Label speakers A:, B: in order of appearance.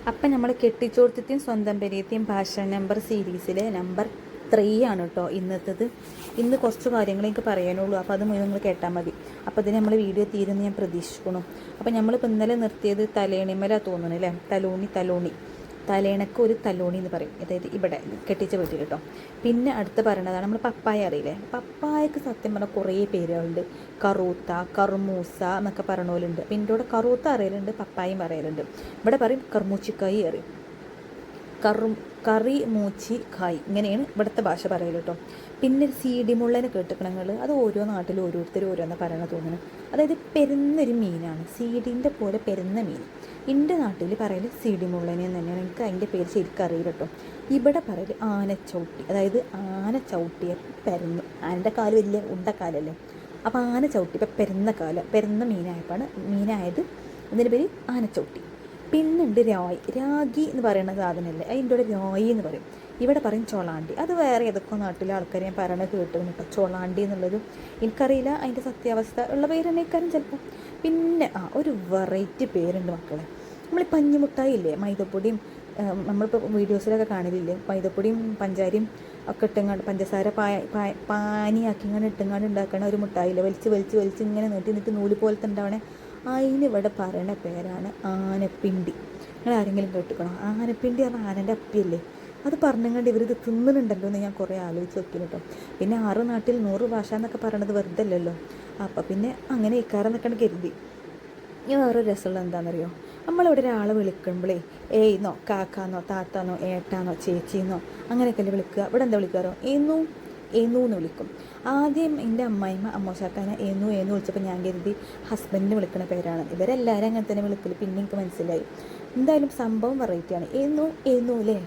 A: അപ്പം നമ്മൾ കെട്ടിച്ചോർത്തിത്തെയും സ്വന്തം പെരിയത്തെയും ഭാഷ നമ്പർ സീരീസിലെ നമ്പർ 3 ആണ് കേട്ടോ ഇന്നത്തേത്. ഇന്ന് കുറച്ച് കാര്യങ്ങൾ എനിക്ക് പറയാനുള്ളൂ, അപ്പോൾ അത് മുഴുവൻ നിങ്ങൾ കേട്ടാൽ മതി. അപ്പോൾ ഇതിന് നമ്മൾ വീഡിയോ തീരുമെന്ന് ഞാൻ പ്രതീക്ഷിക്കണം. അപ്പോൾ നമ്മളിപ്പോൾ ഇന്നലെ നിർത്തിയത് തലേണിമല തോന്നണം അല്ലേ, തലോണി തലേണക്ക് ഒരു തലോണി എന്ന് പറയും, അതായത് ഇവിടെ കെട്ടിച്ച വീട്ടിൽ കേട്ടോ. പിന്നെ അടുത്ത് പറയണതാണ് നമ്മൾ പപ്പായ അറിയില്ലേ. പപ്പായക്ക് സത്യം പറഞ്ഞാൽ കുറേ പേരുകളുണ്ട്. കറൂത്ത, കർമൂസ എന്നൊക്കെ പറയണ പോലുണ്ട്. പിന്നെ എൻ്റെ കൂടെ കറൂത്ത അറിയലുണ്ട്, പപ്പായും പറയലുണ്ട്. ഇവിടെ പറയും കർമൂച്ചിക്കായി അറിയും, കറി മൂച്ചി കായ്, ഇങ്ങനെയാണ് ഇവിടുത്തെ ഭാഷ പറയൽ കേട്ടോ. പിന്നെ സീഡിമുള്ളനെ കേട്ടിക്കണങ്ങൾ, അത് ഓരോ നാട്ടിലും ഓരോരുത്തരും ഓരോന്ന് പറയണ തോന്നുന്നു. അതായത് പെരുന്നൊരു മീനാണ്, സീഡിൻ്റെ പോലെ പെരുന്ന മീൻ. എൻ്റെ നാട്ടിൽ പറയൽ സീഡിമുള്ളനെ തന്നെയാണ്, എനിക്ക് അതിൻ്റെ പേര് ശരിക്കും അറിയില്ല കേട്ടോ. ഇവിടെ പറയൽ ആനച്ചവിട്ടി, അതായത് ആന ചവിട്ടിയ പെരുന്ന്. ആനൻ്റെ കാല് വലിയ ഉണ്ടക്കാലല്ലേ, അപ്പോൾ ആന ചവിട്ടി ഇപ്പം പെരുന്ന മീനായത് അതിൻ്റെ പേര് ആനച്ചവിട്ടി. പിന്നുണ്ട് രാഗി എന്ന് പറയുന്ന സാധനമല്ലേ, അതിൻ്റെ കൂടെ രായി എന്ന് പറയും. ഇവിടെ പറയും ചൊളാണ്ടി. അത് വേറെ ഏതൊക്കെ നാട്ടിലെ ആൾക്കാർ ഞാൻ പറയണത് കേട്ടിരുന്നു കേട്ടോ. ചൊളാണ്ടി എന്നുള്ളത് എനിക്കറിയില്ല, അതിൻ്റെ സത്യാവസ്ഥ ഉള്ള പേര് തന്നെക്കാരും ചിലപ്പോൾ. പിന്നെ ഒരു വെറൈറ്റി പേരുണ്ട് മക്കളെ. നമ്മൾ പഞ്ഞിമുട്ടായി ഇല്ലേ, മൈദപ്പൊടിയും നമ്മളിപ്പോൾ വീഡിയോസിലൊക്കെ കാണലില്ലേ, മൈദപ്പൊടിയും പഞ്ചാരിയും ഒക്കെ ഇട്ടുങ്ങാണ്ട് പഞ്ചസാര പാനിയാക്കിങ്ങാണ്ട് ഇട്ടുങ്ങാണ്ട് ഉണ്ടാക്കണ ഒരു മുട്ടായില്ലേ, വലിച്ച് ഇങ്ങനെ നീട്ടി നൂല് പോലത്തെ ഉണ്ടാവണേ. അതിനിവിടെ പറയണ പേരാണ് ആനപ്പിണ്ടി. നിങ്ങൾ ആരെങ്കിലും കേട്ടിക്കണോ? ആനപ്പിണ്ടി പറഞ്ഞാൽ ആനൻ്റെ അപ്പിയല്ലേ. അത് പറഞ്ഞുകൊണ്ട് ഇവരിത് തിന്നുന്നുണ്ടല്ലോ എന്ന് ഞാൻ കുറേ ആലോചിച്ച് വെക്കുന്നു കേട്ടോ. പിന്നെ 6 നാട്ടിൽ 100 ഭാഷ എന്നൊക്കെ പറയണത് വെറുതെ അല്ലല്ലോ. അപ്പം പിന്നെ അങ്ങനെ ഇക്കാരെന്നൊക്കെ കരുതി. ഇനി വേറൊരു രസമുള്ള എന്താണെന്നറിയോ, നമ്മളിവിടെ ഒരാളെ വിളിക്കുമ്പോഴേ ഏയ്ന്നോ കാക്കാന്നോ താത്താന്നോ ഏട്ടാന്നോ ചേച്ചിന്നോ അങ്ങനെയൊക്കെയല്ലേ വിളിക്കുക. ഇവിടെ എന്താ വിളിക്കാറോ, ഏന്നു എന്ന് വിളിക്കും. ആദ്യം എൻ്റെ അമ്മോശാക്കാനെ ഏന്നു വിളിച്ചപ്പോൾ ഞാൻ കരുതി ഹസ്ബൻഡിനെ വിളിക്കുന്ന പേരാണ്. ഇവരെല്ലാവരും അങ്ങനെ തന്നെ വിളിക്കൽ. പിന്നെ എനിക്ക് മനസ്സിലായി എന്തായാലും സംഭവം വെറൈറ്റിയാണ്. ഏന്നു അല്ലേ.